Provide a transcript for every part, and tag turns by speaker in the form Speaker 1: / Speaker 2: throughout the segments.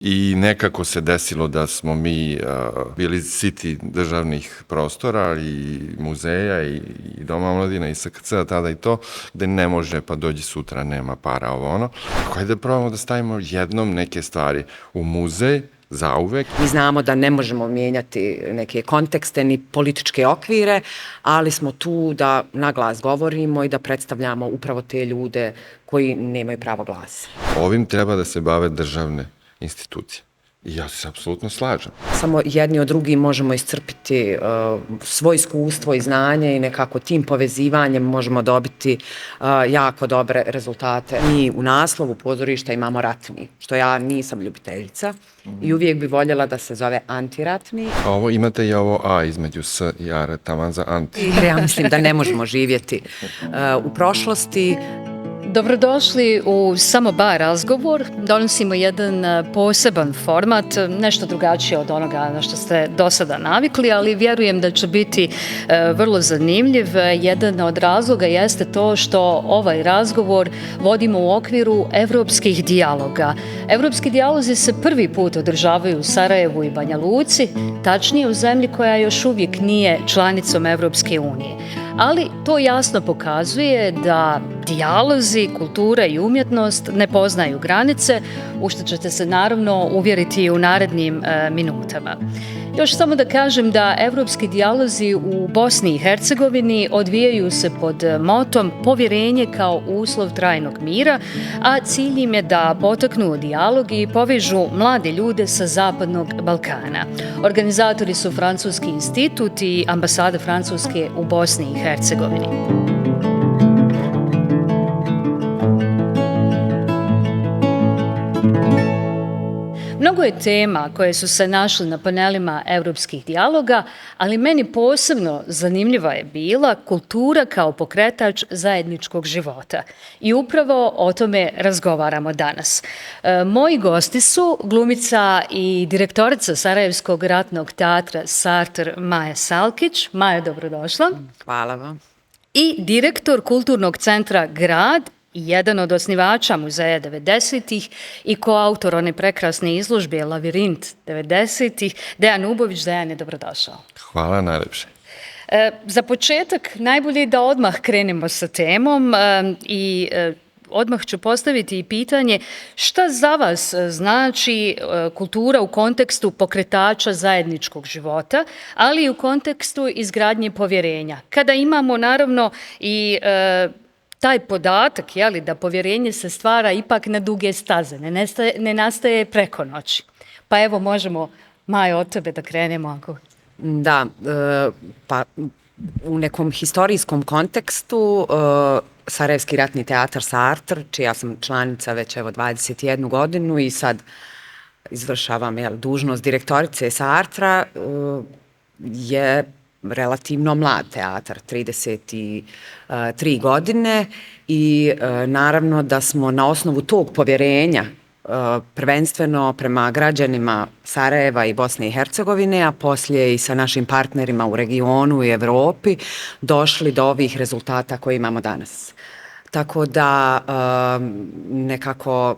Speaker 1: I nekako se desilo da smo mi bili siti državnih prostora i muzeja i Doma omladina i SKC-a tada i to, gde ne može, pa dođi sutra, nema para, ovo ono. Hajde da probamo da stavimo jednom neke stvari u muzej, zauvek.
Speaker 2: Mi znamo da ne možemo mijenjati neke kontekste ni političke okvire, ali smo tu da na glas govorimo i da predstavljamo upravo te ljude koji nemaju pravo glasa.
Speaker 1: Ovim treba da se bave državne institucije. I ja se apsolutno slažem.
Speaker 2: Samo jedni od drugih možemo iscrpiti svoje iskustvo i znanje i nekako tim povezivanjem možemo dobiti jako dobre rezultate. Mi u naslovu pozorišta imamo ratni, što ja nisam ljubiteljica i uvijek bi voljela da se zove antiratni.
Speaker 1: A ovo imate i ovo A između S i A, taman za anti.
Speaker 2: Jer ja mislim da ne možemo živjeti u prošlosti.
Speaker 3: Dobrodošli u Samo bar razgovor. Donosimo jedan poseban format, nešto drugačije od onoga na što ste do sada navikli, ali vjerujem da će biti vrlo zanimljiv. Jedan od razloga jeste to što ovaj razgovor vodimo u okviru evropskih dijaloga. Evropski dijalozi se prvi put održavaju u Sarajevu i Banja Luci, tačnije u zemlji koja još uvijek nije članicom Evropske unije. Ali to jasno pokazuje da dijalozi, kultura i umjetnost ne poznaju granice, u što ćete se naravno uvjeriti u narednim minutama. Još samo da kažem da evropski dijalozi u Bosni i Hercegovini odvijaju se pod motom povjerenje kao uslov trajnog mira, a cilj im je da potaknu dijalog i povežu mlade ljude sa Zapadnog Balkana. Organizatori su Francuski institut i ambasada Francuske u Bosni i Hercegovini. Mnogo je tema koje su se našle na panelima evropskih dijaloga, ali meni posebno zanimljiva je bila kultura kao pokretač zajedničkog života. I upravo o tome razgovaramo danas. Moji gosti su glumica i direktorica Sarajevskog ratnog teatra Sartr Maja Salkić. Maja, dobrodošla.
Speaker 2: Hvala vam.
Speaker 3: I direktor Kulturnog centra Grad, jedan od osnivača muzeja 90-ih i koautor one prekrasne izložbe Lavirint 90-ih, Dejan Ubović. Dejan je dobrodošao.
Speaker 1: Hvala najlepše.
Speaker 3: Za početak najbolje je da odmah krenemo sa temom i odmah ću postaviti i pitanje šta za vas znači kultura u kontekstu pokretača zajedničkog života, ali i u kontekstu izgradnje povjerenja. Kada imamo naravno i taj podatak, da povjerenje se stvara ipak na duge staze, ne nastaje preko noći. Pa evo, možemo, Majo, od tebe da krenemo. Ako...
Speaker 2: Da, pa u nekom historijskom kontekstu Sarajevski ratni teatar Sartr, čija sam članica već 21 godinu i sad izvršavam dužnost direktorice Sartra, je relativno mlad teatar, 33 godine i naravno da smo na osnovu tog povjerenja prvenstveno prema građanima Sarajeva i Bosne i Hercegovine, a poslije i sa našim partnerima u regionu i Evropi došli do ovih rezultata koje imamo danas. Tako da nekako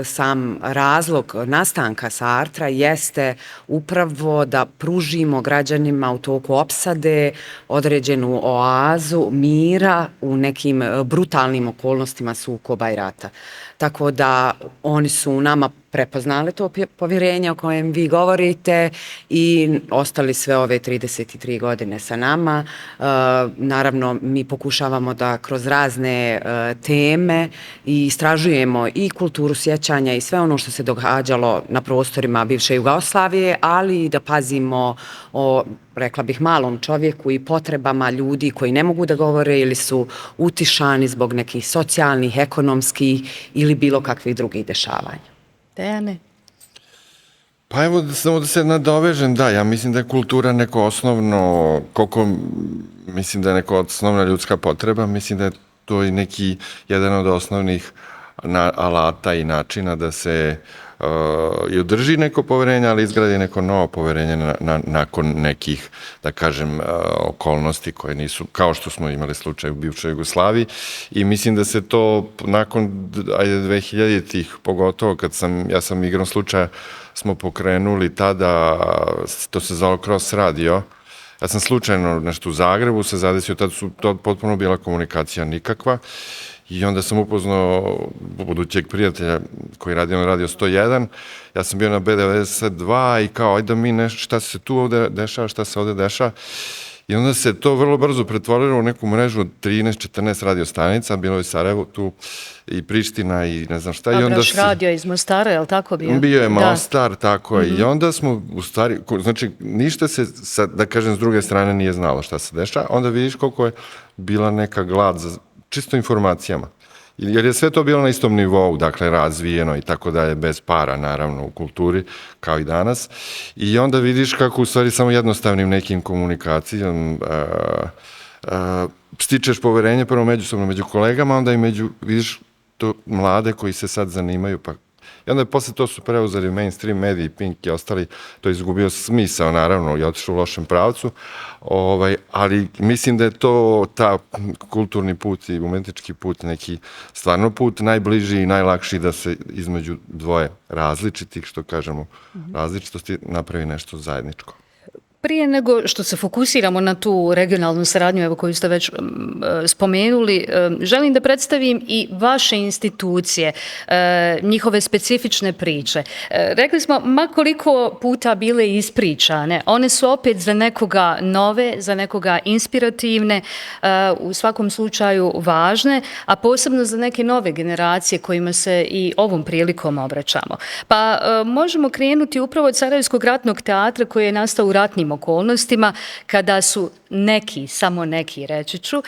Speaker 2: sam razlog nastanka Sartra jeste upravo da pružimo građanima u toku opsade određenu oazu mira u nekim brutalnim okolnostima sukoba i rata. Tako da oni su nama prepoznali to povjerenje o kojem vi govorite i ostali sve ove 33 godine sa nama. Naravno, mi pokušavamo da kroz razne teme istražujemo i kulturu sjećanja i sve ono što se događalo na prostorima bivše Jugoslavije, ali i da pazimo o, rekla bih, malom čovjeku i potrebama ljudi koji ne mogu da govore ili su utišani zbog nekih socijalnih, ekonomskih ili bilo kakvih drugih dešavanja.
Speaker 3: Dejane?
Speaker 1: Pa evo, samo da se nadovežem, da, ja mislim da je kultura neko osnovno, mislim da je neko osnovna ljudska potreba, mislim da je to i neki jedan od osnovnih alata i načina da se i održi neko poverenje, ali izgradi neko novo poverenje nakon nekih, da kažem, okolnosti koje nisu, kao što smo imali slučaj u bivšoj Jugoslaviji, i mislim da se to nakon 2000-ih, pogotovo ja sam igrom slučaja, smo pokrenuli tada, to se zvalo Cross Radio. Ja sam slučajno nešto u Zagrebu se zadesio, tad su to potpuno bila komunikacija nikakva, i onda sam upoznao budućeg prijatelja koji radi na Radio 101, ja sam bio na B92 i kao, ajde mi šta se tu ovde dešava, šta se ovde dešava. I onda se to vrlo brzo pretvorilo u neku mrežu od 13-14 radio stanica, bilo je Sarajevo tu i Priština i ne znam šta.
Speaker 3: Braš radio iz Mostara, je li tako bio?
Speaker 1: Bio je Mostar, tako je. I onda smo u stvari, znači ništa se, da kažem, s druge strane nije znalo šta se dešava. Onda vidiš koliko je bila neka glad za čisto informacijama. Jer je sve to bilo na istom nivou, dakle razvijeno i tako dalje, bez para naravno u kulturi, kao i danas. I onda vidiš kako u stvari samo jednostavnim nekim komunikacijom stičeš poverenje prvo međusobno među kolegama, onda i vidiš to mlade koji se sad zanimaju, pa i onda posle to su preuzeli mainstream mediji, Pink i ostali, to je izgubio smisao, naravno, i otišao u lošem pravcu, ali mislim da je to ta kulturni put i umetnički put, neki stvarno put, najbliži i najlakši da se između dvoje različitih, što kažemo, različitosti, napravi nešto zajedničko.
Speaker 3: Prije nego što se fokusiramo na tu regionalnu saradnju, evo koju ste već spomenuli, želim da predstavim i vaše institucije, njihove specifične priče. Rekli smo, ma koliko puta bile ispričane, one su opet za nekoga nove, za nekoga inspirativne, u svakom slučaju važne, a posebno za neke nove generacije kojima se i ovom prilikom obraćamo. Pa možemo krenuti upravo od Sarajevskog ratnog teatra koji je nastao u ratnim okolnostima, kada su neki, samo neki reći ću,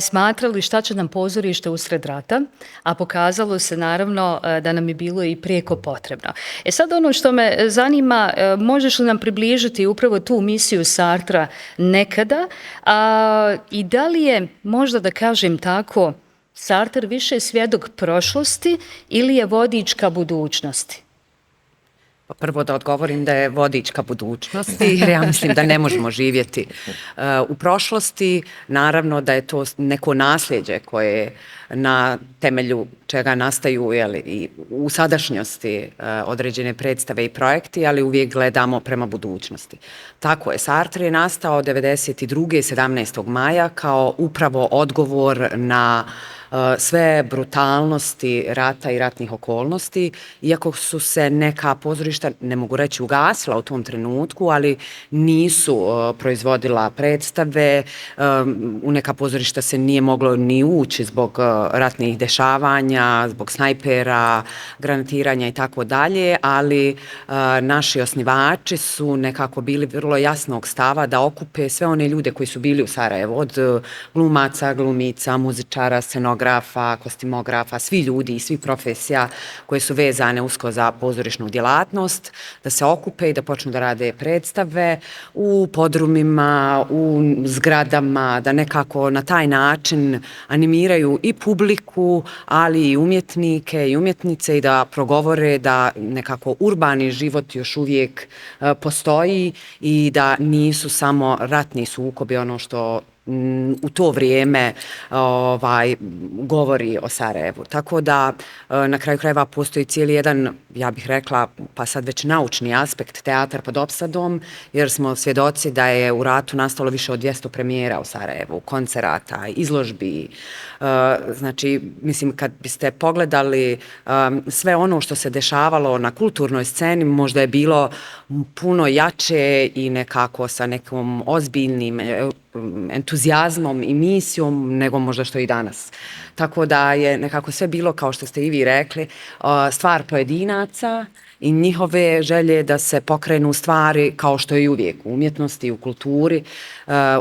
Speaker 3: smatrali šta će nam pozorište usred rata, a pokazalo se naravno da nam je bilo i prijeko potrebno. Sad ono što me zanima, možeš li nam približiti upravo tu misiju Sartra nekada, i da li je, možda da kažem tako, Sartre više svjedok prošlosti ili je vodič ka budućnosti?
Speaker 2: Prvo da odgovorim da je vodič ka budućnosti, jer ja mislim da ne možemo živjeti u prošlosti. Naravno da je to neko nasljeđe koje na temelju čega nastaju i u sadašnjosti određene predstave i projekti, ali uvijek gledamo prema budućnosti. Tako je, Sartre je nastao 92. 17. maja kao upravo odgovor na sve brutalnosti rata i ratnih okolnosti, iako su se neka pozorišta, ne mogu reći ugasila u tom trenutku, ali nisu proizvodila predstave, u neka pozorišta se nije moglo ni ući zbog ratnih dešavanja, zbog snajpera, granatiranja i tako dalje, ali naši osnivači su nekako bili vrlo jasnog stava da okupe sve one ljude koji su bili u Sarajevu, od glumaca, glumica, muzičara, scenografa, kostimografa, svi ljudi i svih profesija koje su vezane usko za pozorišnu djelatnost, da se okupe i da počnu da rade predstave u podrumima, u zgradama, da nekako na taj način animiraju i publiku, ali i umjetnike i umjetnice i da progovore da nekako urbani život još uvijek postoji i da nisu samo ratni sukobi ono što u to vrijeme govori o Sarajevu. Tako da na kraju krajeva postoji cijeli jedan, ja bih rekla, pa sad već naučni aspekt teatar pod opsadom, jer smo svjedoci da je u ratu nastalo više od 200 premijera u Sarajevu, koncerata, izložbi. Znači, mislim, kad biste pogledali sve ono što se dešavalo na kulturnoj sceni, možda je bilo puno jače i nekako sa nekom ozbiljnim entuzijazmom i misijom nego možda što i danas. Tako da je nekako sve bilo, kao što ste i vi rekli, stvar pojedinaca i njihove želje da se pokrenu stvari kao što je i uvijek u umjetnosti, u kulturi.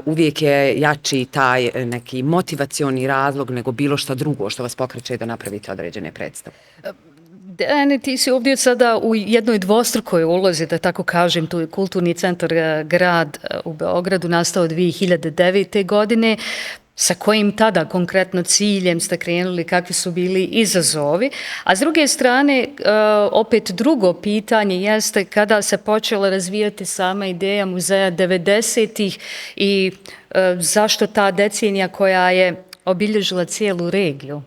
Speaker 2: Uvijek je jači taj neki motivacioni razlog nego bilo što drugo što vas pokreće da napravite određene predstave.
Speaker 3: Dejane, ti si ovdje sada u jednoj dvostrukoj ulozi, da tako kažem, tu je Kulturni centar Grad u Beogradu nastao 2009. godine. sa kojim tada konkretno ciljem ste krenuli, kakvi su bili izazovi, a s druge strane opet drugo pitanje jeste kada se počela razvijati sama ideja muzeja 90-ih i zašto ta decenija koja je obilježila cijelu regiju?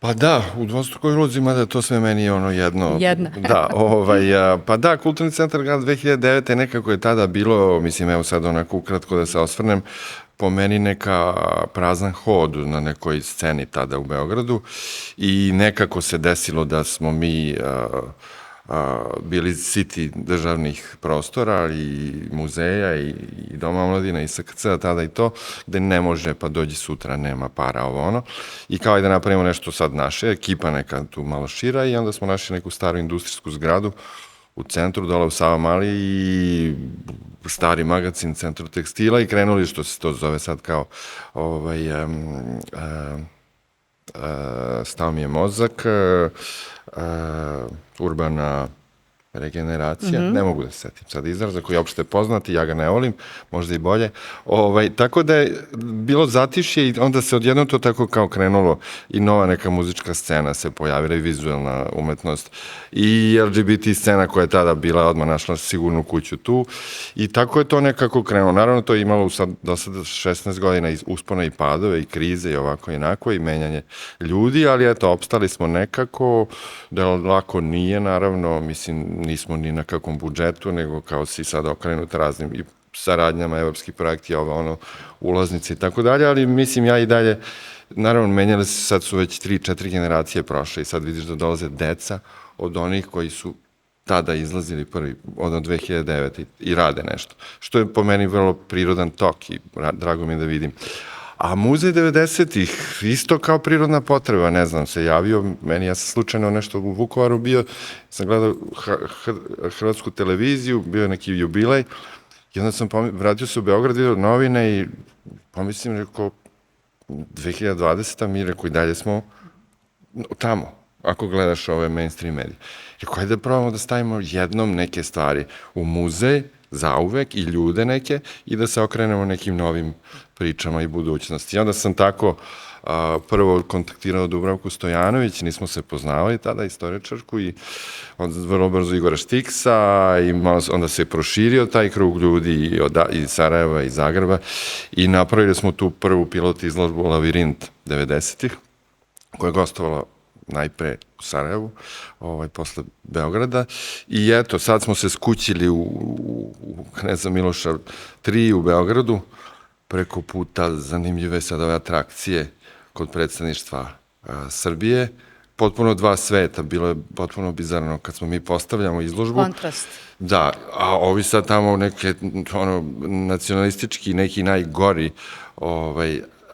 Speaker 1: Pa da, u dvostrukoj ulozi, mada to sve meni je ono jedno.
Speaker 3: Jedna.
Speaker 1: Da, pa da, Kulturni centar grad 2009. nekako je tada bilo, mislim, evo sad onako ukratko da se osvrnem, po meni neka prazan hod na nekoj sceni tada u Beogradu i nekako se desilo da smo mi bili siti državnih prostora i muzeja i Doma omladine i SKC-a tada i to, gde ne može, pa dođi sutra, nema para, ovo ono. I kao i da napravimo nešto sad naše, ekipa neka tu malo šira i onda smo našli neku staru industrijsku zgradu u centru, dole u Savamali i stari magazin, centru tekstila i krenuli, što se to zove sad kao stao mi je mozak, urbana regeneracija, ne mogu da se setim sad izraza koji je opšte poznat i ja ga ne volim, možda i bolje. Tako da je bilo zatišje i onda se odjednom to tako kao krenulo i nova neka muzička scena se pojavila i vizualna umetnost i LGBT scena koja je tada bila odmah našla sigurnu kuću tu i tako je to nekako krenulo. Naravno to je imalo do sada 16 godina uspona i padove i krize i ovako i onako i menjanje ljudi, ali eto, opstali smo nekako, da lako nije naravno, mislim, nismo ni na kakvom budžetu, nego kao si sad okrenut raznim i saradnjama, evropski projekti, ulaznice i tako dalje, ali mislim ja i dalje, naravno menjale se, sad su već 3-4 generacije prošle i sad vidiš da dolaze deca od onih koji su tada izlazili prvi, od 2009. i rade nešto, što je po meni vrlo prirodan tok i drago mi je da vidim. A muzej 90-ih, isto kao prirodna potreba, ne znam, se javio meni, ja sam slučajno nešto u Vukovaru bio, sam gledao hrvatsku televiziju, bio je neki jubilej, i onda sam vratio se u Beograd, vidio novine i pomislim, rekao, 2020. mi, rekao, i dalje smo tamo, ako gledaš ove mainstream medije. Rekao, hajde da probamo da stavimo jednom neke stvari u muzej, zauvek i ljude neke i da se okrenemo nekim novim pričama i budućnosti. I onda sam tako prvo kontaktirao Dubravku Stojanović, nismo se poznavali tada, istoričarku, i vrlo brzo Igora Štiksa, i onda se proširio taj krug ljudi iz Sarajeva i Zagreba i napravili smo tu prvu pilot izložbu Lavirint 90-ih, koja je gostovala najpre u Sarajevu, posle Beograda. I eto, sad smo se skućili u Kneza Miloša 3 u Beogradu, preko puta zanimljive sad ove atrakcije kod predstavništva Srbije. Potpuno dva sveta, bilo je potpuno bizarno kad smo mi postavljamo izložbu.
Speaker 3: Kontrast.
Speaker 1: Da, a ovi sad tamo neke, nacionalistički, neki najgori,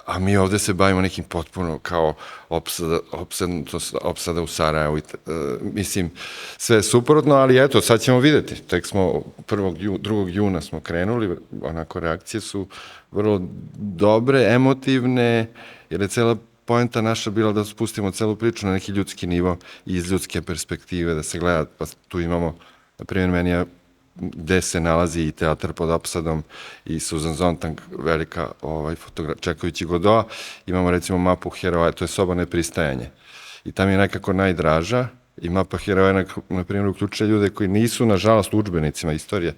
Speaker 1: a mi ovde se bavimo nekim potpuno kao opsada u Sarajevu. Mislim, sve je suprotno, ali eto, sad ćemo videti. Tek smo 2. juna smo krenuli, onako reakcije su vrlo dobre, emotivne, jer je cela poenta naša bila da spustimo celu priču na neki ljudski nivo i iz ljudske perspektive, da se gleda, pa tu imamo, na primjer, meni je gde se nalazi i teatar pod opsadom i Susan Zontag, velika čekajući Godoa, imamo recimo mapu heroja, to je soba nepristajanje. I tam je nekako najdraža i mapa heroja, na primjer, uključuje ljude koji nisu, nažalost, u udžbenicima istorije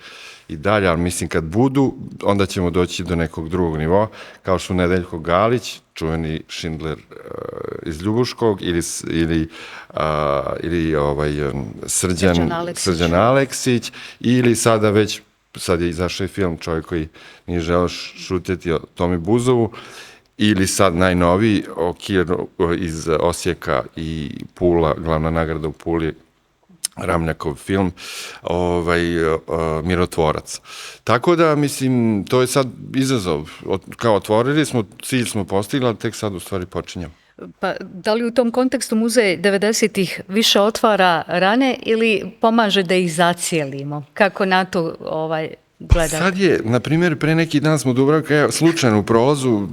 Speaker 1: i dalje, ali mislim kad budu, onda ćemo doći do nekog drugog nivoa, kao što Nedeljko Galić, čuveni Schindler iz Ljubuškog, ili Srđan Aleksić, ili sada već, sad je izašao i film Čovjek koji nije želeo šutjeti, o Tomi Buzovu, ili sad najnoviji iz Osijeka i Pula, glavna nagrada u Puli, Ramljakov film, Mirotvorac. Tako da, mislim, to je sad izazov. Kao otvorili smo, cilj smo postigli, ali tek sad u stvari počinjamo.
Speaker 3: Pa da li u tom kontekstu muzej 90-ih više otvara rane ili pomaže da ih zacijelimo? Kako na to gledate?
Speaker 1: Sad je, na primjer, pre neki dan smo Dubravka, slučajno u prolazu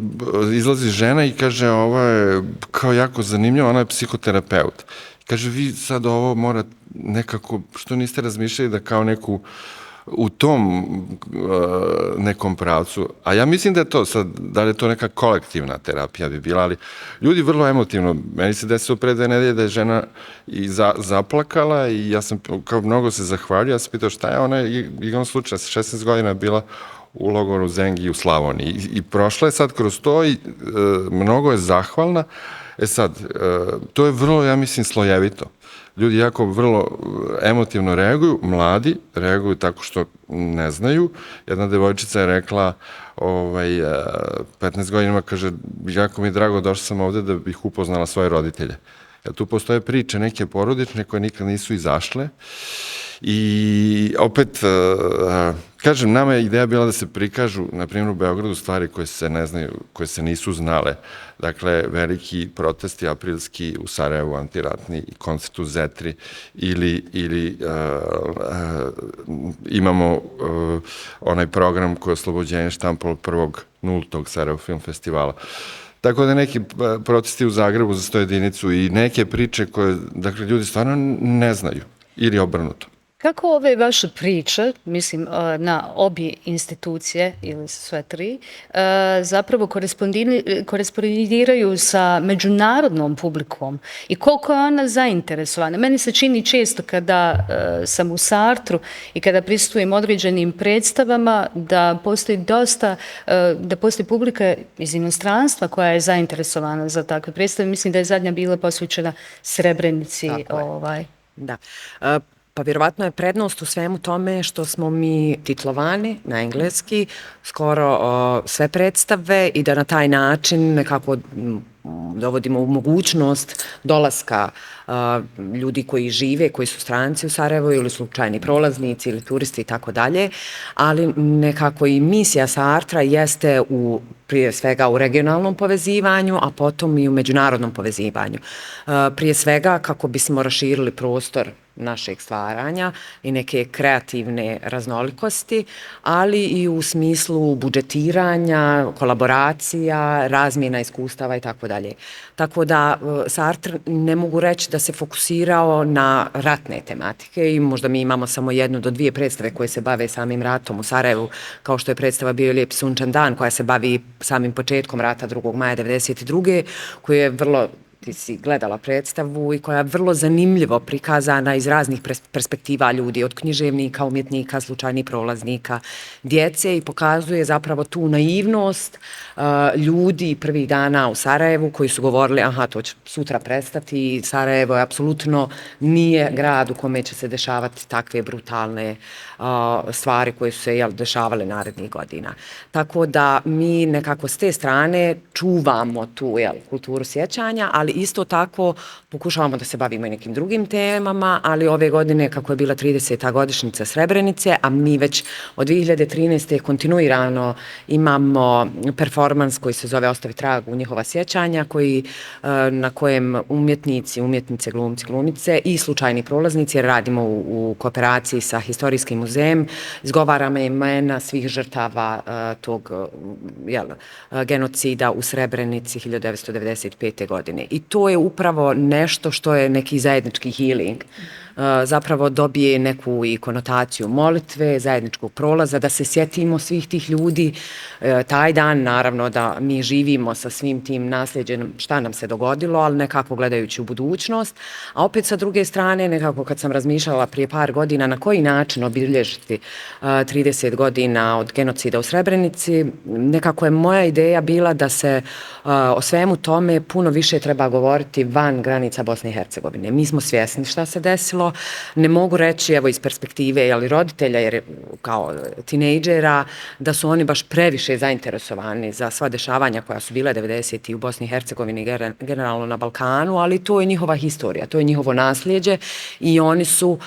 Speaker 1: izlazi žena i kaže, ovo je kao jako zanimljivo, ona je psihoterapeut. Kaže, vi sad ovo mora nekako, što niste razmišljali da kao neku u tom nekom pravcu, a ja mislim da je to sad, da li je to neka kolektivna terapija bi bila, ali ljudi vrlo emotivno, meni se desilo pre 2 nedelje da je žena i zaplakala i ja sam kao mnogo se zahvalio, ja sam pitao šta je ona, igrom slučaja, 16 godina bila u logoru Zengi u Slavoniji i prošla je sad kroz to i mnogo je zahvalna. Sad, to je vrlo, ja mislim, slojevito. Ljudi jako vrlo emotivno reaguju, mladi reaguju tako što ne znaju. Jedna devojčica je rekla, 15 godina, kaže, jako mi je drago, došla sam ovde da bih upoznala svoje roditelje. Tu postoje priče, neke porodične koje nikad nisu izašle i opet, kažem, nama je ideja bila da se prikažu, na primjer u Beogradu, stvari koje se ne znaju, koje se nisu znale. Dakle, veliki protesti aprilski u Sarajevu, antiratni, koncert u Zetri ili imamo onaj program koji je oslobođenje štampalo 1.0. Sarajevo Film Festivala. Tako da neki protesti u Zagrebu za 100 jedinicu i neke priče koje, dakle, ljudi stvarno ne znaju ili obrnuto.
Speaker 3: Kako ove vaše priče, mislim na obje institucije ili sve tri, zapravo korespondiraju sa međunarodnom publikom i koliko je ona zainteresovana? Meni se čini često kada sam u Sartru i kada pristujem određenim predstavama da postoji publika iz inostranstva koja je zainteresovana za takve predstave. Mislim da je zadnja bila posvećena Srebrenici.
Speaker 2: Da. Pa vjerovatno je prednost u svemu tome što smo mi titlovani na engleski, skoro sve predstave i da na taj način nekako dovodimo u mogućnost dolaska ljudi koji žive, koji su stranci u Sarajevu ili slučajni prolaznici ili turisti i tako dalje, ali nekako i misija Sartra jeste prije svega u regionalnom povezivanju, a potom i u međunarodnom povezivanju. Prije svega kako bismo raširili prostor našeg stvaranja i neke kreativne raznolikosti, ali i u smislu budžetiranja, kolaboracija, razmjena iskustava i tako dalje. Tako da Sartre ne mogu reći da se fokusirao na ratne tematike i možda mi imamo samo 1 do 2 predstave koje se bave samim ratom u Sarajevu, kao što je predstava Bio lijep sunčan dan koja se bavi samim početkom rata 2. maja 1992. koja je vrlo, ti si gledala predstavu i koja je vrlo zanimljivo prikazana iz raznih perspektiva ljudi, od književnika, umjetnika, slučajnih prolaznika, djece i pokazuje zapravo tu naivnost ljudi prvih dana u Sarajevu koji su govorili aha, to će sutra prestati i Sarajevo je apsolutno nije grad u kome će se dešavati takve brutalne stvari koje su se dešavale narednih godina. Tako da mi nekako s te strane čuvamo tu kulturu sjećanja, ali isto tako pokušavamo da se bavimo i nekim drugim temama, ali ove godine kako je bila 30. godišnjica Srebrenice, a mi već od 2013. kontinuirano imamo performans koji se zove Ostavi trag u njihova sjećanja, na kojem umjetnici, umjetnice, glumci, glumice i slučajni prolaznici, jer radimo u kooperaciji sa Historijskim muzejem, izgovaramo imena svih žrtava tog genocida u Srebrenici 1995. godine. I to je upravo nešto što je neki zajednički healing. Zapravo dobije neku i konotaciju molitve, zajedničkog prolaza, da se sjetimo svih tih ljudi. Taj dan, naravno, da mi živimo sa svim tim nasljeđem šta nam se dogodilo, ali nekako gledajući u budućnost. A opet sa druge strane, nekako kad sam razmišljala prije par godina na koji način obilježiti 30 godina od genocida u Srebrenici, nekako je moja ideja bila da se o svemu tome puno više treba govoriti van granica Bosne i Hercegovine. Mi smo svjesni šta se desilo. Ne mogu reći, evo iz perspektive roditelja, jer kao tinejdžera, da su oni baš previše zainteresovani za sva dešavanja koja su bile 90. u Bosni i Hercegovini, generalno na Balkanu, ali to je njihova historija, to je njihovo nasljeđe i oni su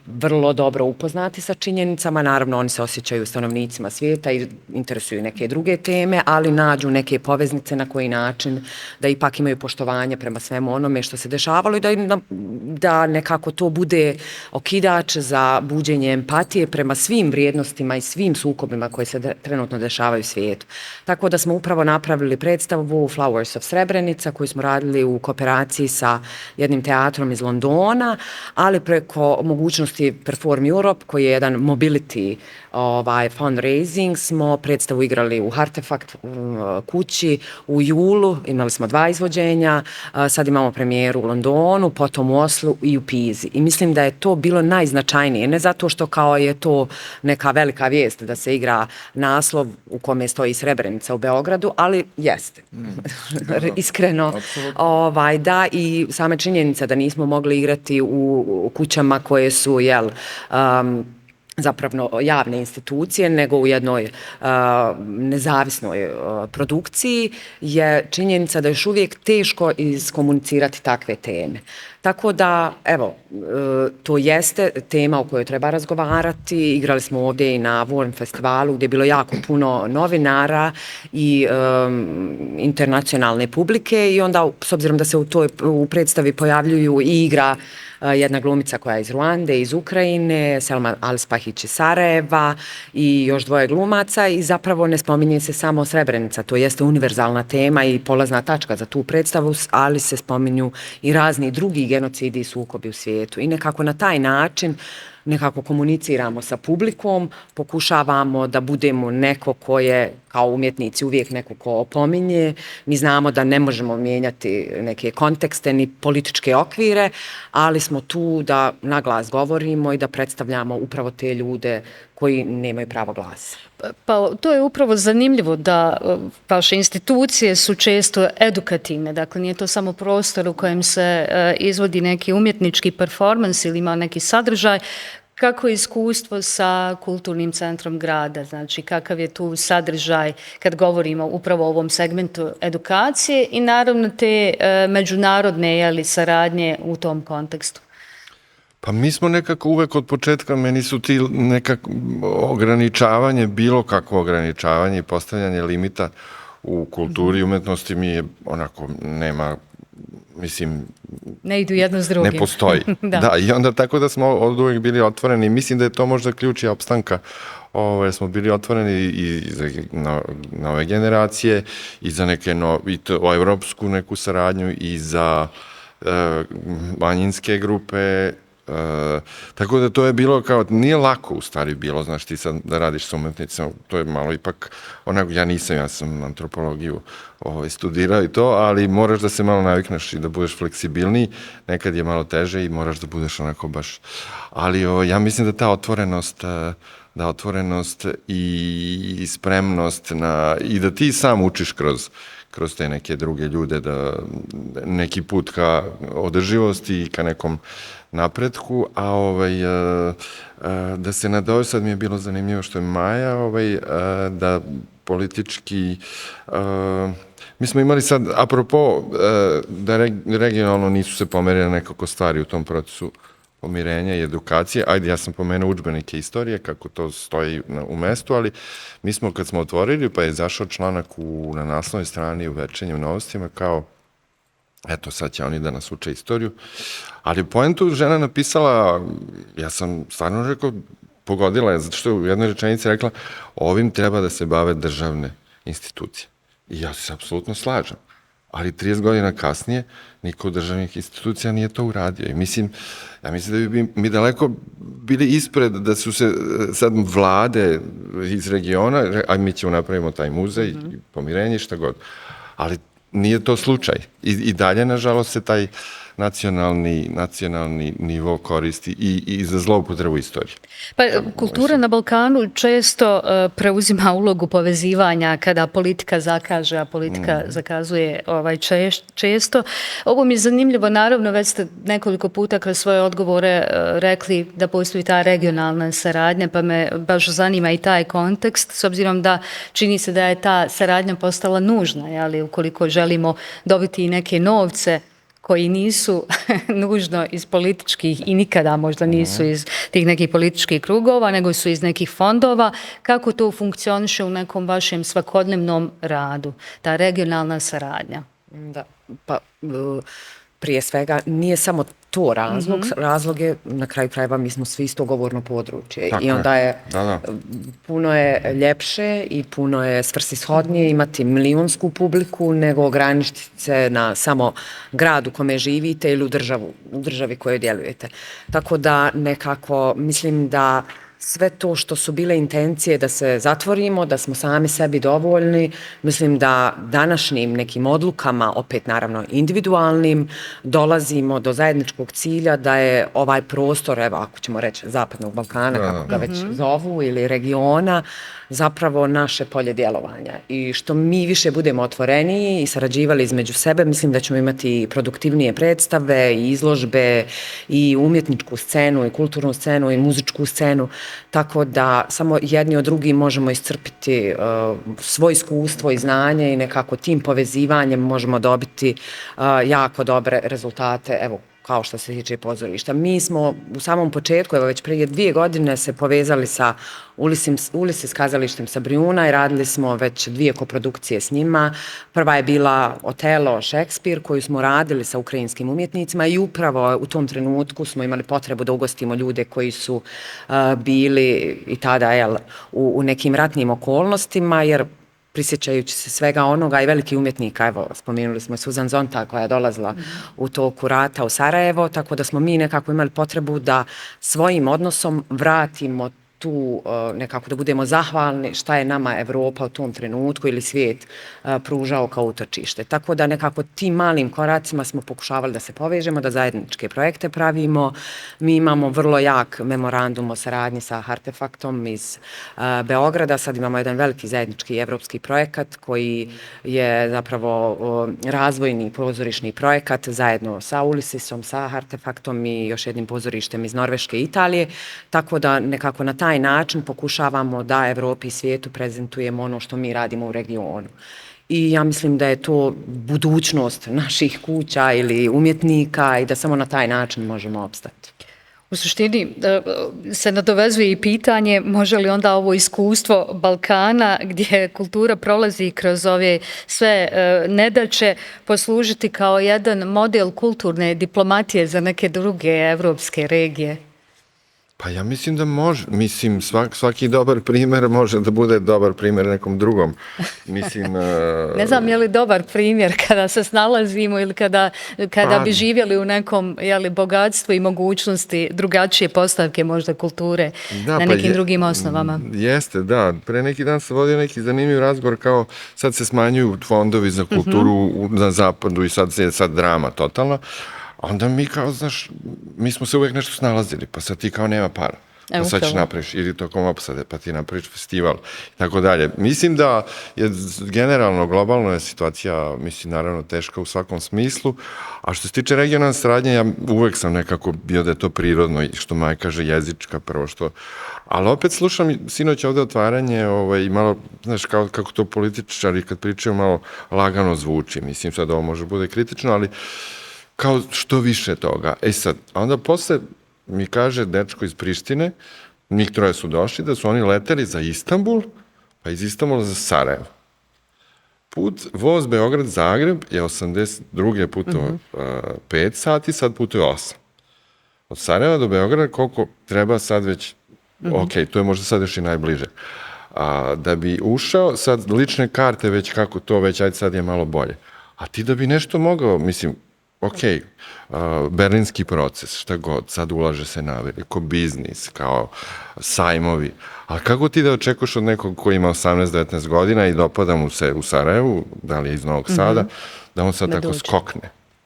Speaker 2: vrlo dobro upoznati sa činjenicama. Naravno, oni se osjećaju stanovnicima svijeta i interesuju neke druge teme, ali nađu neke poveznice na koji način da ipak imaju poštovanje prema svemu onome što se dešavalo i da nekako to bude okidač za buđenje empatije prema svim vrijednostima i svim sukobima koji se trenutno dešavaju u svijetu. Tako da smo upravo napravili predstavu Flowers of Srebrenica koju smo radili u kooperaciji sa jednim teatrom iz Londona, ali preko mogućnosti Perform Europe koji je jedan mobility fundraising smo predstavu igrali u Artefakt kući u julu, imali smo 2 izvođenja, sad imamo premijeru u Londonu, potom u Oslu i u Pizi. I mislim da je to bilo najznačajnije, ne zato što kao je to neka velika vijest da se igra naslov u kome stoji Srebrenica u Beogradu, ali jeste. Iskreno. Da, i same činjenica da nismo mogli igrati u kućama koje su, zapravo javne institucije, nego u jednoj nezavisnoj produkciji, je činjenica da još uvijek teško iskomunicirati takve teme. Tako da, evo, to jeste tema o kojoj treba razgovarati. Igrali smo ovdje i na Warm festivalu gdje je bilo jako puno novinara i internacionalne publike i onda, s obzirom da se u predstavi pojavljuju i igra jedna glumica koja je iz Ruande, iz Ukrajine, Selma Alspahić iz Sarajeva i još 2 glumaca i zapravo ne spominje se samo Srebrenica. To jeste univerzalna tema i polazna tačka za tu predstavu, ali se spominju i razni drugi genocidi i sukobi u svijetu. I nekako na taj način nekako komuniciramo sa publikom, pokušavamo da budemo neko ko je, kao umjetnici, uvijek neko ko opominje. Mi znamo da ne možemo mijenjati neke kontekste ni političke okvire, ali smo tu da naglas govorimo i da predstavljamo upravo te ljude koji nemaju pravo glasa.
Speaker 3: Pa to je upravo zanimljivo da vaše institucije su često edukativne, dakle nije to samo prostor u kojem se izvodi neki umjetnički performans ili ima neki sadržaj. Kako je iskustvo sa kulturnim centrom grada, znači kakav je tu sadržaj kad govorimo upravo o ovom segmentu edukacije i naravno te međunarodne saradnje u tom kontekstu?
Speaker 1: Pa mi smo nekako uvek od početka, meni su ti nekako ograničavanje, bilo kakvo ograničavanje i postavljanje limita u kulturi i umetnosti mi je onako nema, mislim,
Speaker 3: ne idu jedno s drugim.
Speaker 1: Ne postoji. Da, i onda tako da smo od uvek bili otvoreni. Mislim da je to možda ključ i opstanka. Smo bili otvoreni i za nove generacije i za neke evropsku neku saradnju i za manjinske grupe. Tako da to je bilo kao, nije lako u stvari bilo, znaš, ti sad da radiš sa umetnicama, to je malo ipak, onako, ja sam antropologiju studirao i to, ali moraš da se malo navikneš i da budeš fleksibilniji, nekad je malo teže i moraš da budeš onako baš, ali ja mislim da ta otvorenost i spremnost i da ti sam učiš kroz te neke druge ljude, da neki put ka održivosti i ka nekom napretku, a da se nadao, sad mi je bilo zanimljivo što je Maja, da politički, mi smo imali sad, apropo, da regionalno nisu se pomerile nekako stvari u tom procesu pomirenja i edukacije. Ajde, ja sam pomenuo udžbenike istorije, kako to stoji u mestu, ali mi smo, kad smo otvorili, pa je izašao članak na naslovnoj strani u Večernjim novostima, kao, eto, sad će oni da nas uče istoriju, ali poentu žena napisala, ja sam stvarno rekao, pogodila je, zato što je u jednoj rečenici rekla, ovim treba da se bave državne institucije. I ja se apsolutno slažem. Ali 30 godina kasnije niko od državnih institucija nije to uradio. I ja mislim da bi mi daleko bili ispred da su se sad vlade iz regiona, a mi ćemo napravimo taj muzej, pomirenje, šta god. Ali nije to slučaj. I dalje, nažalost, se taj nacionalni nivo koristi i za zloupotrebu istorije.
Speaker 3: Pa kultura na Balkanu često preuzima ulogu povezivanja kada politika zakaže, a politika zakazuje često. Ovo mi je zanimljivo, naravno već ste nekoliko puta kroz svoje odgovore rekli da postoji ta regionalna saradnja, pa me baš zanima i taj kontekst, s obzirom da čini se da je ta saradnja postala nužna, ali ukoliko želimo dobiti i neke novce koji nisu nužno iz političkih i nikada možda nisu iz tih nekih političkih krugova, nego su iz nekih fondova. Kako to funkcioniše u nekom vašem svakodnevnom radu, ta regionalna saradnja?
Speaker 2: Da, pa prije svega nije samo to razlog, razlog je na kraju krajeva mi smo svi isto govorno područje i onda je puno je ljepše i puno je svrsishodnije imati milijunsku publiku nego ograničiti se na samo grad u kome živite ili u državi kojoj djelujete. Tako da nekako mislim da sve to što su bile intencije da se zatvorimo, da smo sami sebi dovoljni, mislim da današnjim nekim odlukama, opet naravno individualnim, dolazimo do zajedničkog cilja da je ovaj prostor, evo ako ćemo reći Zapadnog Balkana, kako ga već zovu, ili regiona, zapravo naše polje djelovanja. I što mi više budemo otvoreniji i sarađivali između sebe, mislim da ćemo imati produktivnije predstave i izložbe i umjetničku scenu i kulturnu scenu i muzičku scenu, tako da samo jedni od drugih možemo iscrpiti svoje iskustvo i znanje i nekako tim povezivanjem možemo dobiti jako dobre rezultate, evo, kao što se tiče pozorišta. Mi smo u samom početku, evo već prije 2 godine se povezali sa Ulises kazalištem sa Brijuna i radili smo već 2 koprodukcije s njima. Prva je bila Otelo Šekspir koju smo radili sa ukrajinskim umjetnicima i upravo u tom trenutku smo imali potrebu da ugostimo ljude koji su bili i tada u nekim ratnim okolnostima, jer prisjećajući se svega onoga i veliki umjetnika, evo, spomenuli smo Suzan Zonta koja je dolazila u toku rata u Sarajevo, tako da smo mi nekako imali potrebu da svojim odnosom vratimo tu nekako da budemo zahvalni šta je nama Evropa u tom trenutku ili svijet pružao kao utočište. Tako da nekako tim malim koracima smo pokušavali da se povežemo, da zajedničke projekte pravimo. Mi imamo vrlo jak memorandum o saradnji sa Artefaktom iz Beograda. Sad imamo jedan veliki zajednički evropski projekat koji je zapravo razvojni pozorišni projekat zajedno sa Ulisesom, sa Artefaktom i još jednim pozorištem iz Norveške i Italije. Tako da nekako na taj način pokušavamo da Evropi i svijetu prezentujemo ono što mi radimo u regionu. I ja mislim da je to budućnost naših kuća ili umjetnika i da samo na taj način možemo opstati.
Speaker 3: U suštini se nadovezuje i pitanje može li onda ovo iskustvo Balkana gdje kultura prolazi kroz ove sve nedaće poslužiti kao jedan model kulturne diplomatije za neke druge evropske regije?
Speaker 1: Pa ja mislim da može. Mislim, svaki dobar primjer može da bude dobar primjer nekom drugom. Mislim...
Speaker 3: Ne znam je li dobar primjer kada se snalazimo ili kada bi živjeli u nekom bogatstvu i mogućnosti drugačije postavke možda kulture na nekim drugim osnovama.
Speaker 1: Jeste, da. Pre neki dan sam vodio neki zanimljiv razgovor kao sad se smanjuju fondovi za kulturu na zapadu i sad drama totalna. Onda mi kao, znaš, mi smo se uvijek nešto snalazili, pa sad ti kao nema para. Pa sad ćeš napraviš, ili tokom opsade, pa ti napraviš festival, i tako dalje. Mislim da je generalno, globalno je situacija, mislim, naravno teška u svakom smislu, a što se tiče regionalne saradnje, ja uvijek sam nekako bio da je to prirodno, i što Maja kaže, jezička prvo što... Ali opet slušam sinoć ovde otvaranje i malo, znaš, kako to političari kad pričaju malo lagano zvuči. Mislim, sad ovo može bude kritično, ali kao što više toga. Sad, onda posle mi kaže dečko iz Prištine, njih 3 su došli, da su oni leteli za Istanbul, pa iz Istanbula za Sarajevo. Voz Beograd-Zagreb je 82. putovao 5 sati, sad putuje 8. Od Sarajeva do Beograda koliko treba sad već, ok, to je možda sad još i najbliže. Da bi ušao, sad lične karte već kako to, već ajde sad je malo bolje. A ti da bi nešto mogao, mislim, ok, berlinski proces, šta god, sad ulaže se na veliko biznis, kao sajmovi, ali kako ti da očekuješ od nekog koji ima 18-19 godina i dopada mu se u Sarajevu, da li je iz Novog Sada, da on sad tako skokne?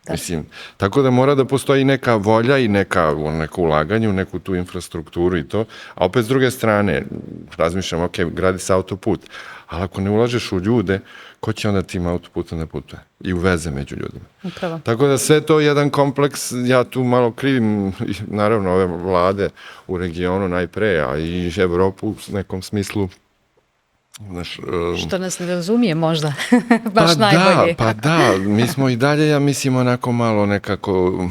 Speaker 1: Mislim, tako da mora da postoji neka volja i neko ulaganje u neku tu infrastrukturu i to, a opet s druge strane, razmišljam, ok, gradi se autoput, ali ako ne ulažeš u ljude, ko će onda tim autoputom da putuje? I u veze među ljudima.
Speaker 3: Upravo.
Speaker 1: Tako da sve to je jedan kompleks, ja tu malo krivim, naravno, ove vlade u regionu najpre, a i Evropu u nekom smislu.
Speaker 3: Što nas ne razumije možda, baš najbolje.
Speaker 1: Pa da, mi smo i dalje, ja mislim, onako malo nekako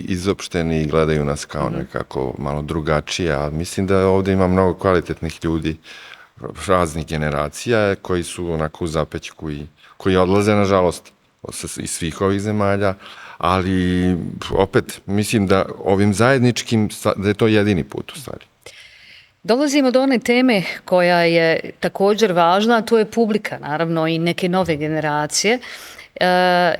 Speaker 1: izopšteni i gledaju nas kao nekako malo drugačije, a mislim da ovdje ima mnogo kvalitetnih ljudi, raznih generacija koji su onako u zapećku i koji odlaze, nažalost, iz svih ovih zemalja, ali opet mislim da ovim zajedničkim, da je to jedini put u stvari.
Speaker 3: Dolazimo do one teme koja je također važna, a to je publika, naravno, i neke nove generacije.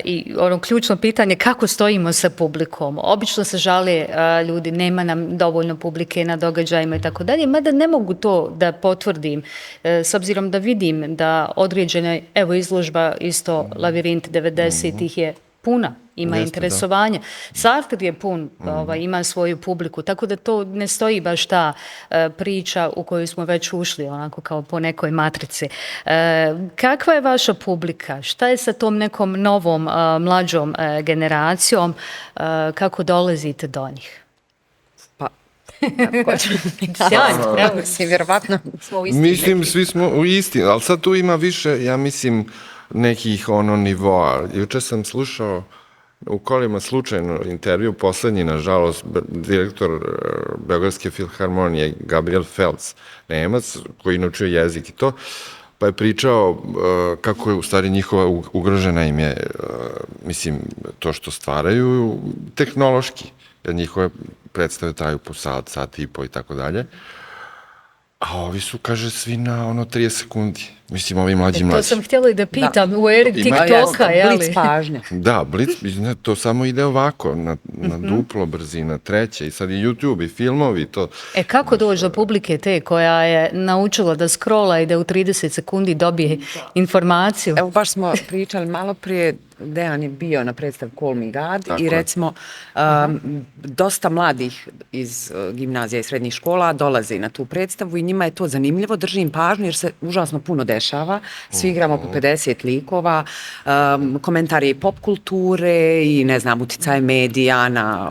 Speaker 3: I ono ključno pitanje kako stojimo sa publikom. Obično se žale ljudi, nema nam dovoljno publike na događajima i tako dalje, mada ne mogu to da potvrdim s obzirom da vidim da određene, evo izložba isto Lavirint 90-ih je puna, ima interesovanje. Sartre je pun, ima svoju publiku, tako da to ne stoji baš ta priča u koju smo već ušli, onako kao po nekoj matrici. Kakva je vaša publika? Šta je sa tom nekom novom, mlađom generacijom? Kako dolazite do njih?
Speaker 2: Sjajno, evo, mislim, vjerovatno smo u isti.
Speaker 1: Mislim, svi smo u isti, ali sad tu ima više, ja mislim, nekih nivoa. Juče sam slušao u kolima slučajno intervju, poslednji, nažalost, direktor Beogradske filharmonije, Gabriel Feltz, Nemac, koji naučio jezik i to, pa je pričao kako je u stvari njihova ugrožena im je, mislim, to što stvaraju tehnološki, jer njihove predstave traju po sat i po i tako dalje. A ovi su, kaže, svi na 30 sekundi. Mislim, ovi mlađi.
Speaker 3: To sam htjela i da pitam, u eri TikToka, jeli?
Speaker 2: Blic pažnja.
Speaker 1: Da, blic, to samo ide ovako, na duplo brzina, treće, i sad i YouTube, i filmovi, to.
Speaker 3: Kako doći do publike te koja je naučila da scrolla i da u 30 sekundi dobije informaciju?
Speaker 2: Evo, baš smo pričali malo prije, Dejan je bio na predstav Call Me God i recimo dosta mladih iz gimnazija i srednjih škola dolazi na tu predstavu i njima je to zanimljivo, drži im pažnju jer se užasno puno dešava. Svi igramo po 50 likova, komentari pop kulture i ne znam, uticaje medija na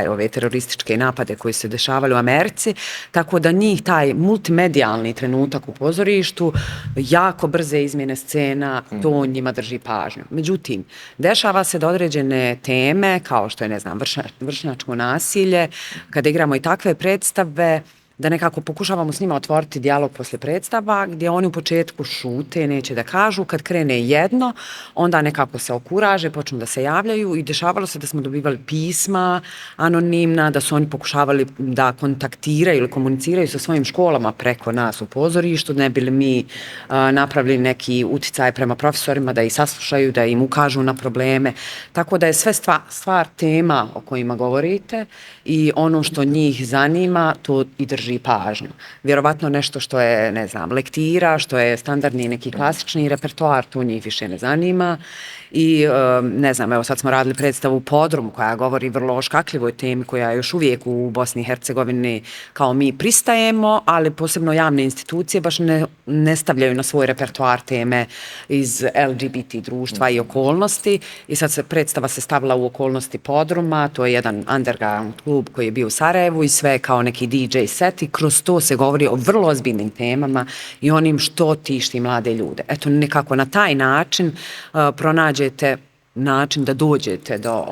Speaker 2: ove terorističke napade koji se dešavali u Americi, tako da njih taj multimedijalni trenutak u pozorištu, jako brze izmjene scena, to njima drži pažnju. Međutim, dešava se da određene teme, kao što je, ne znam, vršnjačko nasilje, kada igramo i takve predstave, da nekako pokušavamo s njima otvoriti dijalog posle predstava, gdje oni u početku šute, neće da kažu, kad krene jedno, onda nekako se okuraže, počnu da se javljaju i dešavalo se da smo dobivali pisma anonimna, da su oni pokušavali da kontaktiraju ili komuniciraju sa svojim školama preko nas u pozorištu, ne bili mi napravili neki uticaj prema profesorima, da ih saslušaju, da im ukažu na probleme. Tako da je sve stvar tema o kojima govorite i ono što njih zanima, to i drži pažnju. Vjerovatno nešto što je, ne znam, lektira, što je standardni neki klasični repertoar, to njih više ne zanima. I ne znam, evo sad smo radili predstavu Podrum koja govori vrlo o škakljivoj temi koja još uvijek u Bosni i Hercegovini kao mi pristajemo, ali posebno javne institucije baš ne stavljaju na svoj repertoar teme iz LGBT društva i okolnosti. I sad predstava se stavila u okolnosti Podruma, to je jedan underground klub koji je bio u Sarajevu i sve kao neki DJ set i kroz to se govori o vrlo ozbiljnim temama i onim što tišti mlade ljude. Eto, nekako na taj način pronađete način da dođete do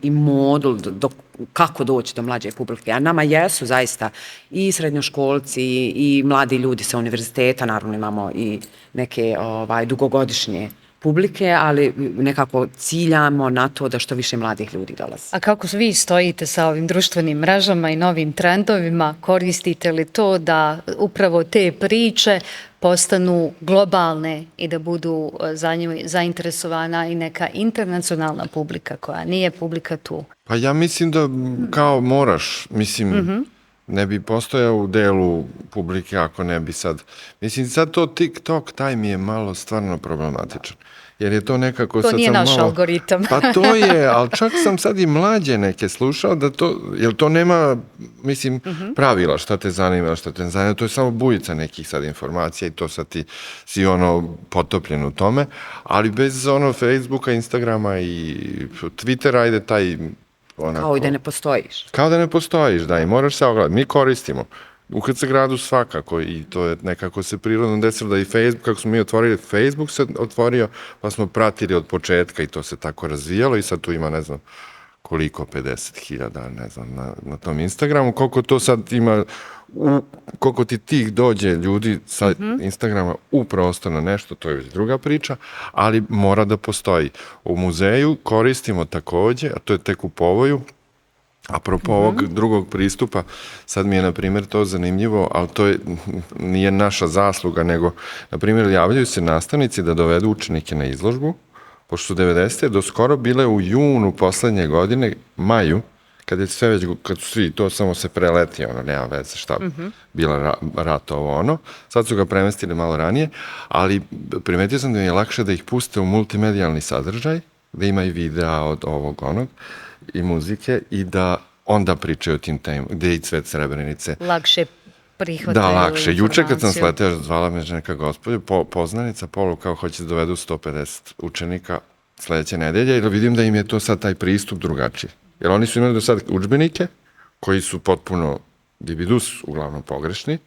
Speaker 2: i modul do kako doći do mlađe publike. A nama jesu zaista i srednjoškolci i mladi ljudi sa univerziteta, naravno imamo i neke dugogodišnje publike, ali nekako ciljamo na to da što više mladih ljudi dolazi.
Speaker 3: A kako vi stojite sa ovim društvenim mrežama i novim trendovima? Koristite li to da upravo te priče postanu globalne i da budu za nju zainteresovana i neka internacionalna publika koja nije publika tu?
Speaker 1: Pa ja mislim da kao moraš, mislim, ne bi postojao u delu publike ako ne bi sad. Mislim, sad to TikTok, taj mi je malo stvarno problematičan. Jer je to nekako...
Speaker 3: To nije naš algoritam.
Speaker 1: Pa to je, ali čak sam sad i mlađe neke slušao da to, jer to nema, mislim, pravila šta te zanima, to je samo bujica nekih sad informacija i to sad ti si potopljen u tome, ali bez Facebooka, Instagrama i Twittera, ajde taj...
Speaker 2: Kao i da ne postojiš.
Speaker 1: Kao da ne postojiš, da, i moraš se ogledati. Mi koristimo. U HC gradu svakako i to je nekako se prirodno desilo da i Facebook, kako smo mi otvorili, Facebook se otvorio, pa smo pratili od početka i to se tako razvijalo i sad tu ima, ne znam, koliko, 50.000, ne znam, na tom Instagramu, koliko to sad ima koliko ti tih dođe ljudi sa Instagrama u prostor na nešto, to je već druga priča, ali mora da postoji. U muzeju koristimo takođe, a to je tek u Povoju, apropo ovog drugog pristupa, sad mi je, na primjer, to zanimljivo, ali to nije naša zasluga, nego, na primjer, javljaju se nastavnici da dovedu učenike na izložbu, pošto su 90. do skoro bile u junu poslednje godine, maju, kad su svi, to samo se preleti, nema veze šta bila rat ovo ono, sad su ga premestili malo ranije, ali primetio sam da mi je lakše da ih puste u multimedijalni sadržaj, da ima i videa od ovog onog, i muzike, i da onda pričaju o tim temama, gde je i Cvet Srebrenice.
Speaker 3: Lakše prihvataju
Speaker 1: Da, lakše.
Speaker 3: informaciju.
Speaker 1: Juče kad sam sleteo, zvala me neka gospođa, poznanica, kao hoće da dovedu 150 učenika sledeće nedelje, jer vidim da im je to sad taj pristup drugačiji. Jer oni su imali do sad udžbenike, koji su potpuno dibidus, uglavnom pogrešni,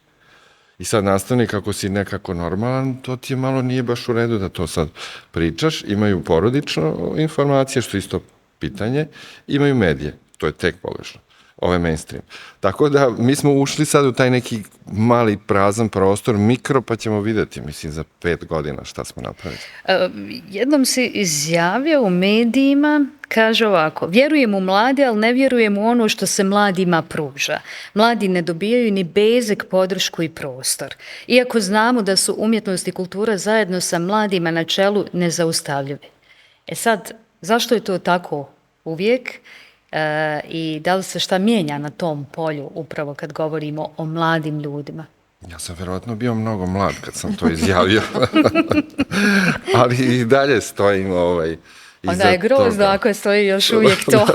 Speaker 1: i sad nastavnik, ako si nekako normalan, to ti je malo nije baš u redu da to sad pričaš. Imaju porodično informacije, što je isto pitanje, imaju medije, to je tek pogrešno, ove mainstream. Tako da mi smo ušli sad u taj neki mali prazan prostor, mikro, pa ćemo videti, mislim, za 5 godina šta smo napravili.
Speaker 3: Jednom si izjavio u medijima, kaže ovako, vjerujem u mlade, ali ne vjerujem u ono što se mladima pruža. Mladi ne dobijaju ni bezek podršku i prostor. Iako znamo da su umjetnost i kultura zajedno sa mladima na čelu nezaustavljivi. Sad, zašto je to tako uvijek i da li se šta mijenja na tom polju upravo kad govorimo o mladim ljudima?
Speaker 1: Ja sam verovatno bio mnogo mlad kad sam to izjavio, ali i dalje stojim iza
Speaker 3: onda je grozno
Speaker 1: toga.
Speaker 3: ako stoji još uvijek to.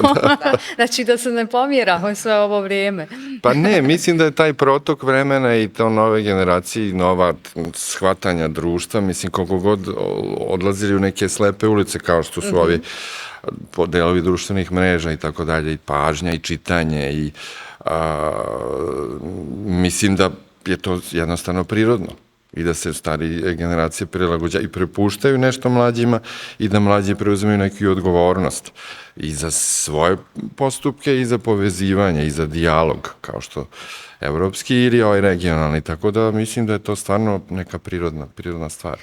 Speaker 3: Znači da se ne pomjera sve ovo vrijeme.
Speaker 1: Pa ne, mislim da je taj protok vremena i to nove generacije i nova shvatanja društva, mislim koliko god odlazili u neke slepe ulice kao što su ovi delovi društvenih mreža i tako dalje, i pažnja i čitanje, i mislim da je to jednostavno prirodno i da se starije generacije prilagođaju i prepuštaju nešto mlađima i da mlađi preuzimaju neku odgovornost i za svoje postupke i za povezivanje i za dijalog, kao što evropski ili regionalni, tako da mislim da je to stvarno neka prirodna stvar.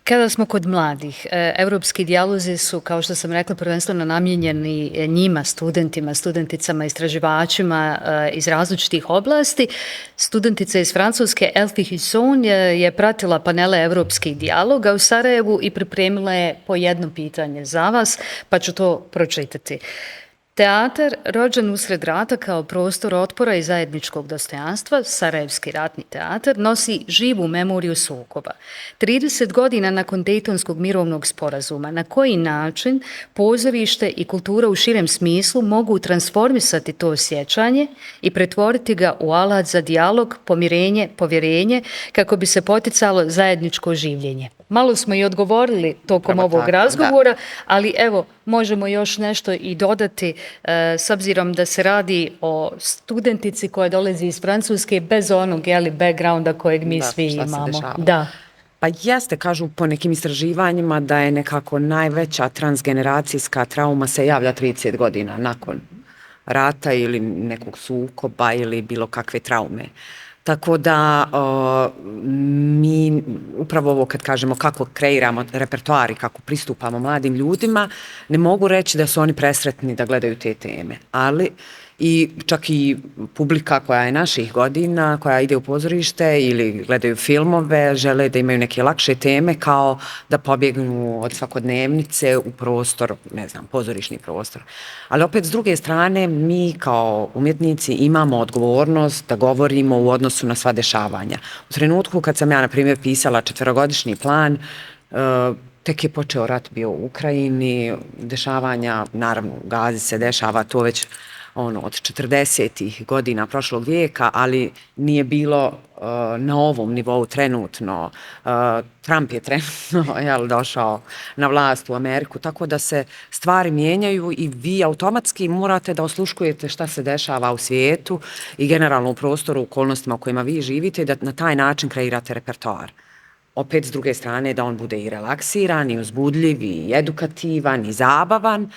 Speaker 3: Kada smo kod mladih, evropski dijalozi su, kao što sam rekla, prvenstveno namijenjeni njima, studentima, studenticama, istraživačima iz različitih oblasti. Studentica iz Francuske Elfie Husson je pratila panele evropskih dijaloga u Sarajevu i pripremila je po jedno pitanje za vas, pa ću to pročitati. Teatar, rođen usred rata kao prostor otpora i zajedničkog dostojanstva, Sarajevski ratni teatar, nosi živu memoriju sukoba. 30 godina nakon Dejtonskog mirovnog sporazuma, na koji način pozorište i kultura u širem smislu mogu transformisati to sjećanje i pretvoriti ga u alat za dijalog, pomirenje, povjerenje, kako bi se poticalo zajedničko življenje. Malo smo i odgovorili tokom ovog razgovora, ali evo, možemo još nešto i dodati, s obzirom da se radi o studentici koja dolazi iz Francuske bez onog backgrounda kojeg mi svi imamo. Da.
Speaker 2: Pa jeste, kažu po nekim istraživanjima da je nekako najveća transgeneracijska trauma se javlja 30 godina nakon rata ili nekog sukoba ili bilo kakve traume. Tako da mi upravo ovo kad kažemo kako kreiramo repertoar i kako pristupamo mladim ljudima, ne mogu reći da su oni presretni da gledaju te teme, ali i čak i publika koja je naših godina, koja ide u pozorište ili gledaju filmove, žele da imaju neke lakše teme kao da pobjegnu od svakodnevnice u prostor, ne znam, pozorišni prostor. Ali opet s druge strane mi kao umjetnici imamo odgovornost da govorimo u odnosu na sva dešavanja. U trenutku kad sam ja, na primjer, pisala 4-godišnji plan, tek je počeo rat bio u Ukrajini, dešavanja, naravno u Gazi se dešava to već od 40-ih godina prošlog vijeka, ali nije bilo na ovom nivou trenutno. Trump je trenutno došao na vlast u Ameriku, tako da se stvari mijenjaju i vi automatski morate da osluškujete šta se dešava u svijetu i generalno u prostoru, u okolnostima u kojima vi živite i da na taj način kreirate repertoar. Opet, s druge strane, da on bude i relaksiran, i uzbudljiv, i edukativan, i zabavan,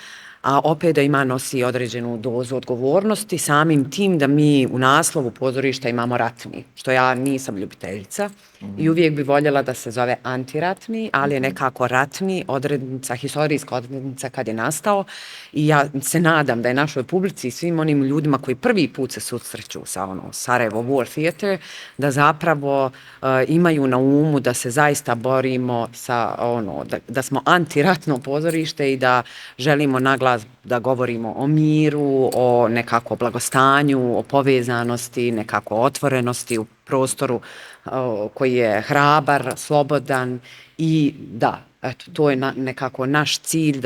Speaker 2: a opet da ima nosi određenu dozu odgovornosti, samim tim da mi u naslovu pozorišta imamo ratni, što ja nisam ljubiteljica i uvijek bi voljela da se zove antiratni, ali je nekako ratni odrednica, historijska odrednica kad je nastao i ja se nadam da je našoj publici i svim onim ljudima koji prvi put se susreću sa Sarajevo War Theater, da zapravo imaju na umu da se zaista borimo sa da smo antiratno pozorište i da želimo naglas da govorimo o miru, o nekako blagostanju, o povezanosti, nekako otvorenosti u prostoru koji je hrabar, slobodan i da, eto, to je nekako naš cilj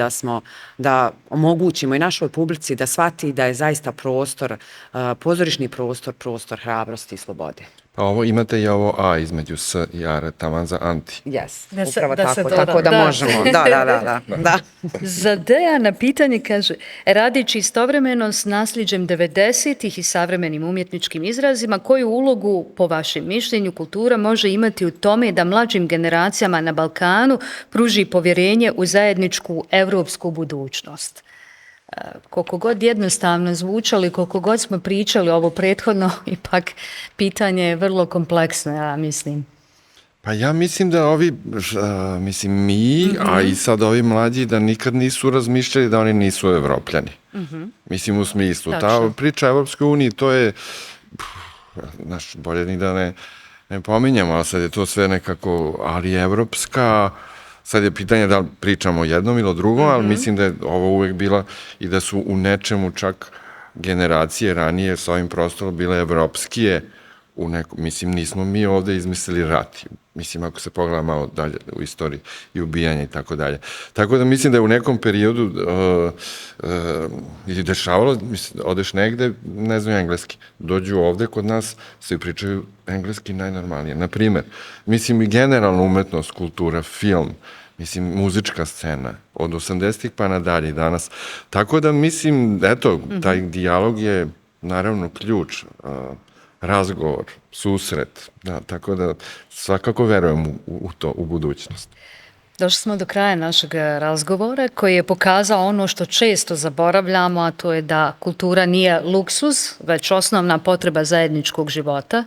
Speaker 2: da omogućimo i našoj publici da shvati da je zaista prostor, pozorišni prostor hrabrosti i slobode.
Speaker 1: Pa ovo imate i ovo A između S i R, taman za anti.
Speaker 2: Yes, upravo tako da možemo. Da.
Speaker 3: Za Dejana pitanje kaže, radići istovremeno s nasljeđem 90-ih i savremenim umjetničkim izrazima, koju ulogu, po vašem mišljenju, kultura može imati u tome da mlađim generacijama na Balkanu pruži povjerenje u zajedničku evropsku budućnost? Koliko god jednostavno zvučali, koliko god smo pričali ovo prethodno, ipak pitanje je vrlo kompleksno, ja mislim.
Speaker 1: Pa ja mislim da mi, a i sad ovi mlađi, da nikad nisu razmišljali da oni nisu Evropljani. Mislim u smislu. Ta priča o Evropskoj uniji, to je, bolje ni da ne pominjamo, ali sad je to sve nekako, ali evropska. Sad je pitanje da li pričamo o jednom ili o drugom, ali mislim da je ovo uvek bila i da su u nečemu čak generacije ranije sa ovim prostorom bile evropskije. Mislim, nismo mi ovde izmislili rat. Mislim, ako se pogleda malo dalje u istoriji i ubijanja i tako dalje. Tako da mislim da je u nekom periodu dešavalo, odeš negde, ne znam engleski, dođu ovde kod nas, svi pričaju engleski najnormalnije. Naprimer, mislim i generalna umetnost, kultura, film, mislim, muzička scena, od 80-ih pa nadalje danas. Tako da mislim, eto, taj dijalog je naravno ključ, razgovor, susret, da, tako da svakako verujem u to, u budućnost.
Speaker 3: Došli smo do kraja našeg razgovora koji je pokazao ono što često zaboravljamo, a to je da kultura nije luksuz, već osnovna potreba zajedničkog života.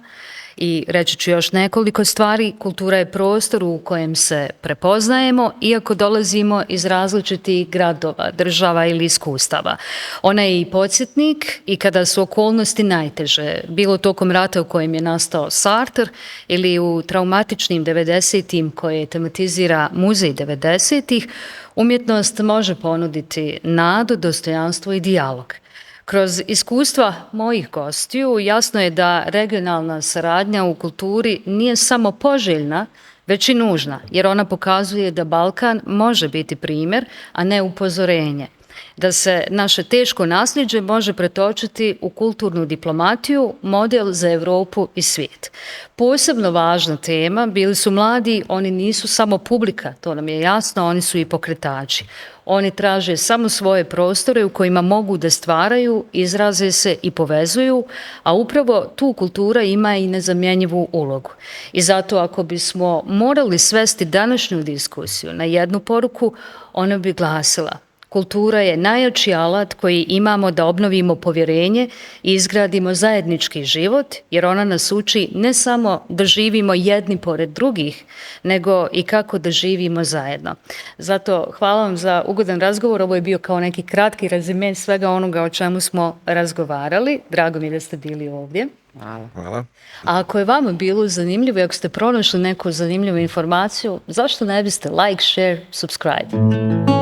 Speaker 3: I reći ću još nekoliko stvari, kultura je prostor u kojem se prepoznajemo, iako dolazimo iz različitih gradova, država ili iskustava. Ona je i podsjetnik i kada su okolnosti najteže, bilo tokom rata u kojem je nastao Sartre ili u traumatičnim 90-im koje tematizira muzej 90-ih, umjetnost može ponuditi nadu, dostojanstvo i dijalog. Kroz iskustva mojih gostiju jasno je da regionalna saradnja u kulturi nije samo poželjna, već i nužna, jer ona pokazuje da Balkan može biti primjer, a ne upozorenje. Da se naše teško nasljeđe može pretočiti u kulturnu diplomatiju, model za Europu i svijet. Posebno važna tema bili su mladi, oni nisu samo publika, to nam je jasno, oni su i pokretači. Oni traže samo svoje prostore u kojima mogu da stvaraju, izraze se i povezuju, a upravo tu kultura ima i nezamjenjivu ulogu. I zato ako bismo morali svesti današnju diskusiju na jednu poruku, ona bi glasila: kultura je najjači alat koji imamo da obnovimo povjerenje i izgradimo zajednički život, jer ona nas uči ne samo da živimo jedni pored drugih, nego i kako da živimo zajedno. Zato hvala vam za ugodan razgovor. Ovo je bio kao neki kratki rezime svega onoga o čemu smo razgovarali. Drago mi je da ste bili ovdje.
Speaker 1: Hvala.
Speaker 3: A ako je vama bilo zanimljivo i ako ste pronašli neku zanimljivu informaciju, zašto ne biste like, share, subscribe?